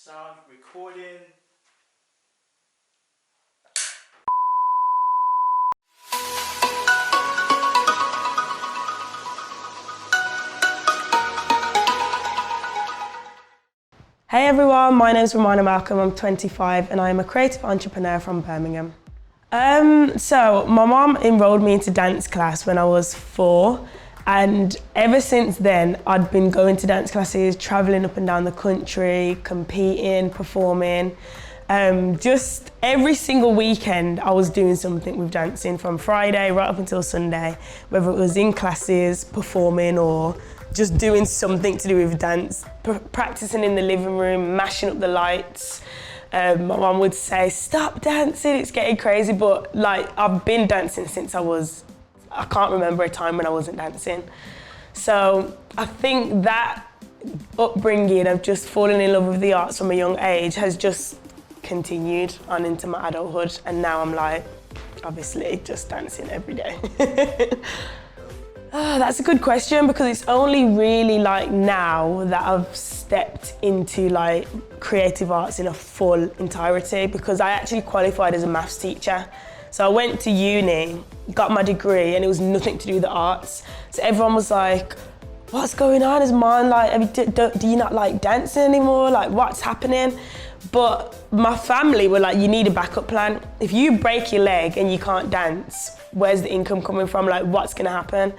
Sound recording. Hey everyone, my name is Romanah Malcolm, I'm 25 and I am a creative entrepreneur from Birmingham. So my mum enrolled me into dance class when I was 4, and ever since then I'd been going to dance classes, travelling up and down the country, competing, performing. Just every single weekend I was doing something with dancing, from Friday right up until Sunday, whether it was in classes, performing, or just doing something to do with dance, practicing in the living room, mashing up the lights. My mum would say, stop dancing, it's getting crazy, but like I've been dancing since I can't remember a time when I wasn't dancing. So I think that upbringing of just falling in love with the arts from a young age has just continued on into my adulthood, and now I'm like, obviously just dancing every day. That's a good question, because it's only really like now that I've stepped into like creative arts in a full entirety, because I actually qualified as a maths teacher. So I went to uni, got my degree, and it was nothing to do with the arts. So everyone was like, what's going on? Is mine like, do you not like dancing anymore? Like, what's happening? But my family were like, you need a backup plan. If you break your leg and you can't dance, where's the income coming from? Like, what's gonna happen?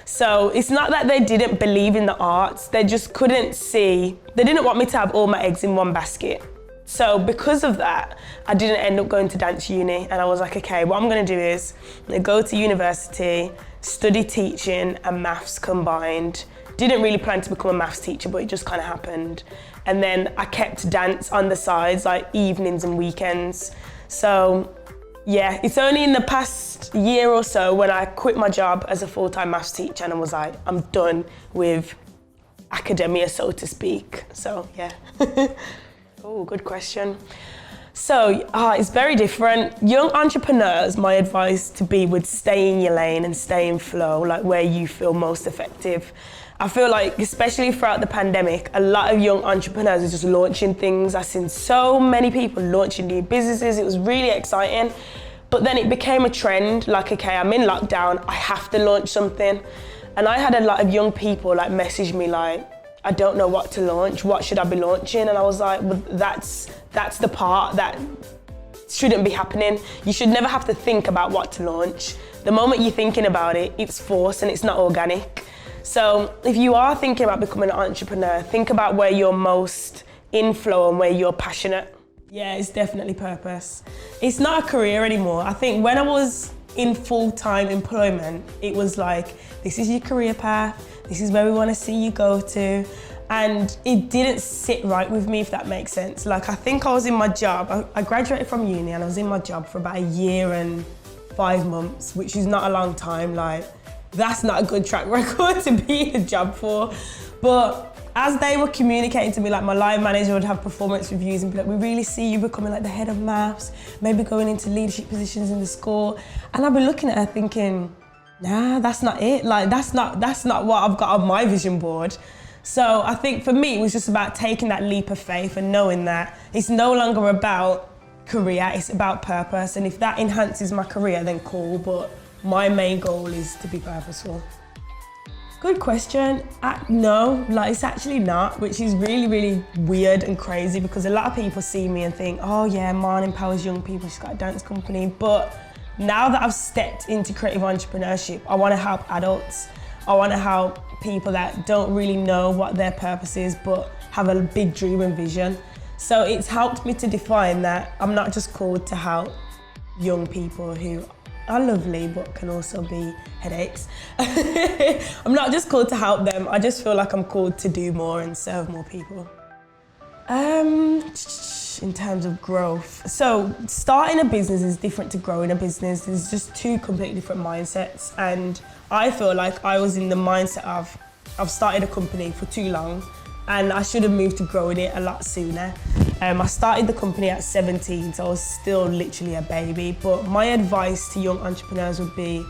So it's not that they didn't believe in the arts, they just couldn't see, they didn't want me to have all my eggs in one basket. So because of that, I didn't end up going to dance uni, and I was like, okay, what I'm gonna do is I'm gonna go to university, study teaching and maths combined. Didn't really plan to become a maths teacher, but it just kind of happened. And then I kept dance on the sides, like evenings and weekends. So yeah, it's only in the past year or so when I quit my job as a full-time maths teacher and I was like, I'm done with academia, so to speak. So yeah. Oh, good question. So it's very different. Young entrepreneurs, my advice to be would stay in your lane and stay in flow, like where you feel most effective. I feel like, especially throughout the pandemic, a lot of young entrepreneurs are just launching things. I've seen so many people launching new businesses. It was really exciting. But then it became a trend, like, okay, I'm in lockdown, I have to launch something. And I had a lot of young people like message me like, I don't know what to launch, what should I be launching? And I was like, well, that's the part that shouldn't be happening. You should never have to think about what to launch. The moment you're thinking about it, it's forced and it's not organic. So if you are thinking about becoming an entrepreneur, think about where you're most in flow and where you're passionate. Yeah, it's definitely purpose. It's not a career anymore. I think when I was in full-time employment, it was like, this is your career path, this is where we want to see you go to. And it didn't sit right with me, if that makes sense. Like, I think I was in my job, I graduated from uni and I was in my job for about a year and 5 months, which is not a long time. Like, that's not a good track record to be in a job for. But as they were communicating to me, like my line manager would have performance reviews and be like, we really see you becoming like the head of maths, maybe going into leadership positions in the school. And I'd be looking at her thinking, nah, that's not it. Like, that's not what I've got on my vision board. So I think for me, it was just about taking that leap of faith and knowing that it's no longer about career, it's about purpose. And if that enhances my career, then cool. But my main goal is to be purposeful. Good question. No, like it's actually not, which is really, really weird and crazy, because a lot of people see me and think, oh yeah, Marn empowers young people, she's got a dance company. But now that I've stepped into creative entrepreneurship, I want to help adults. I want to help people that don't really know what their purpose is, but have a big dream and vision. So it's helped me to define that I'm not just called to help young people who are lovely, but can also be headaches. I'm not just called to help them, I just feel like I'm called to do more and serve more people. In terms of growth. So starting a business is different to growing a business. There's just two completely different mindsets. And I feel like I was in the mindset of, I've started a company for too long and I should have moved to growing it a lot sooner. I started the company at 17, so I was still literally a baby. But my advice to young entrepreneurs would be,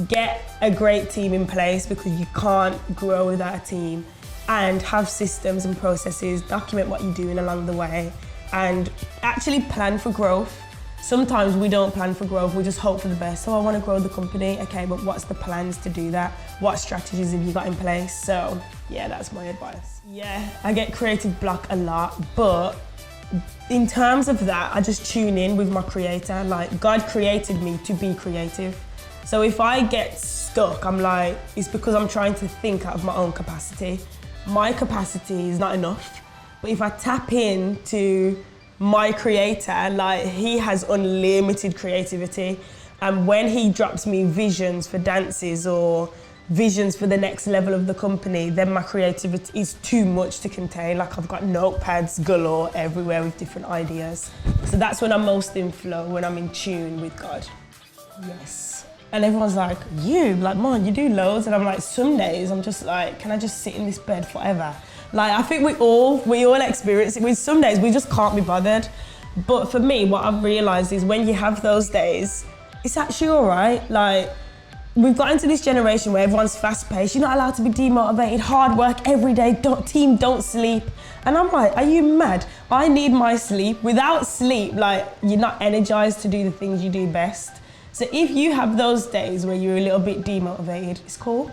get a great team in place, because you can't grow without a team. and have systems and processes, document what you're doing along the way, and actually plan for growth. Sometimes we don't plan for growth, we just hope for the best. So I want to grow the company, okay, but what's the plans to do that? What strategies have you got in place? So yeah, that's my advice. Yeah, I get creative block a lot, but in terms of that, I just tune in with my creator. Like, God created me to be creative. So if I get stuck, I'm like, it's because I'm trying to think out of my own capacity. My capacity is not enough. But if I tap into my creator, like, he has unlimited creativity. And when he drops me visions for dances or visions for the next level of the company, then my creativity is too much to contain. Like, I've got notepads galore everywhere with different ideas. So that's when I'm most in flow, when I'm in tune with God. Yes. And everyone's like, Mon, you do loads. And I'm like, some days I'm just like, can I just sit in this bed forever? Like, I think we all experience it. With some days we just can't be bothered. But for me, what I've realized is when you have those days, it's actually all right. Like, we've got into this generation where everyone's fast paced. You're not allowed to be demotivated, hard work every day, team don't sleep. And I'm like, are you mad? I need my sleep. Without sleep, like, you're not energized to do the things you do best. So if you have those days where you're a little bit demotivated, it's cool.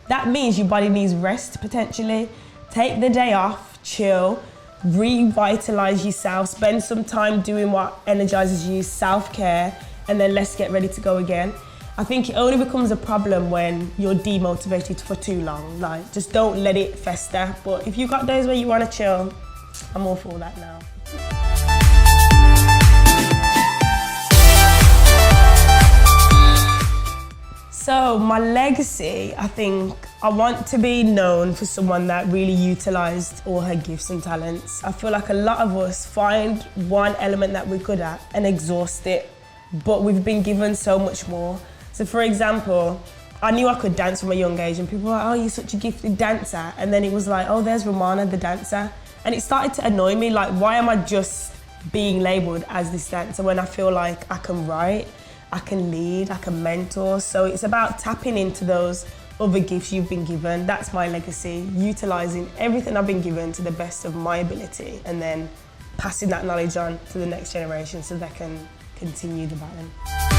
That means your body needs rest potentially. Take the day off, chill, revitalize yourself, spend some time doing what energizes you, self-care, and then let's get ready to go again. I think it only becomes a problem when you're demotivated for too long. Like, just don't let it fester. But if you've got days where you want to chill, I'm all for that now. So my legacy, I think I want to be known for someone that really utilised all her gifts and talents. I feel like a lot of us find one element that we're good at and exhaust it, but we've been given so much more. So for example, I knew I could dance from a young age and people were like, oh, you're such a gifted dancer. And then it was like, oh, there's Romanah, the dancer. And it started to annoy me, like, why am I just being labelled as this dancer when I feel like I can write, I can lead, I can mentor. So it's about tapping into those other gifts you've been given. That's my legacy, utilising everything I've been given to the best of my ability and then passing that knowledge on to the next generation so they can continue the baton.